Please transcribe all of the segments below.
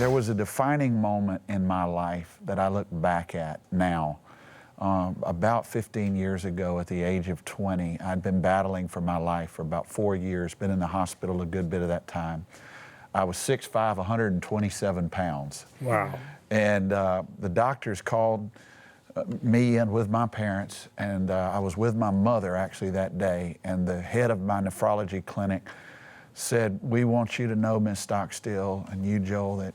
There was a defining moment in my life that I look back at now. About 15 years ago, at the age of 20, I'd been battling for my life for about 4 years, been in the hospital a good bit of that time. I was 6'5", 127 pounds. Wow. And the doctors called me in with my parents, and I was with my mother actually that day, and the head of my nephrology clinic said, "We want you to know, Miss Stockstill, and you, Joel, that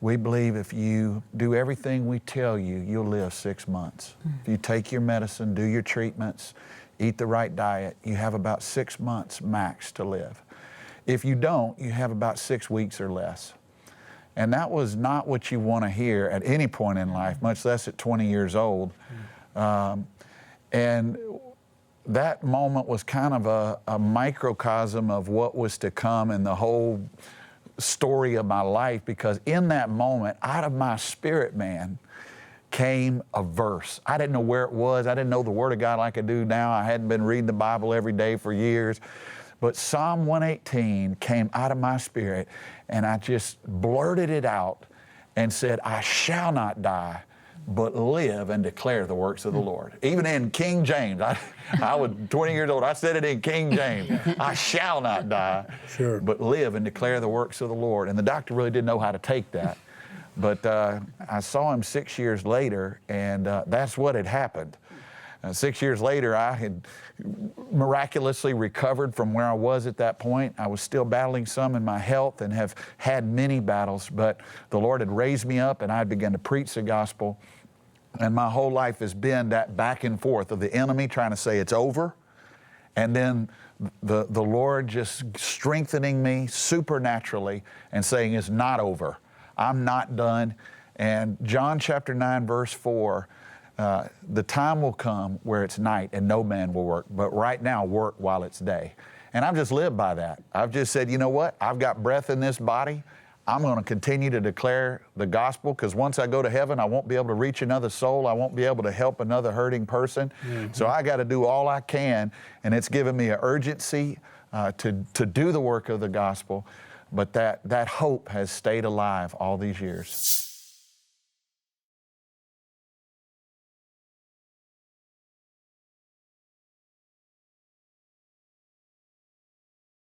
we believe if you do everything we tell you, you'll live 6 months. If you take your medicine, do your treatments, eat the right diet, you have about 6 months max to live. If you don't, you have about 6 weeks or less." And that was not what you want to hear at any point in life, much less at 20 years old. And that moment was kind of a microcosm of what was to come in the whole story of my life, because in that moment, out of my spirit, man, came a verse. I didn't know where it was. I didn't know the Word of God like I do now. I hadn't been reading the Bible every day for years. But Psalm 118 came out of my spirit, and I just blurted it out and said, "I shall not die, but live and declare the works of the Lord." Even in King James, I was 20 years old, I said it in King James. "I shall not die, but live and declare the works of the Lord." And the doctor really didn't know how to take that. But I saw him 6 years later, and that's what had happened. 6 years later, I had miraculously recovered from where I was at that point. I was still battling some in my health and have had many battles, but the Lord had raised me up, and I had begun to preach the gospel. And my whole life has been that back and forth of the enemy trying to say it's over, and then the Lord just strengthening me supernaturally and saying it's not over. I'm not done. And John chapter 9, verse 4, the time will come where it's night and no man will work, but right now work while it's day. And I've just lived by that. I've just said, you know what? I've got breath in this body. I'm going to continue to declare the gospel, because once I go to heaven, I won't be able to reach another soul. I won't be able to help another hurting person. So I got to do all I can, and it's given me an urgency to do the work of the gospel. But that hope has stayed alive all these years.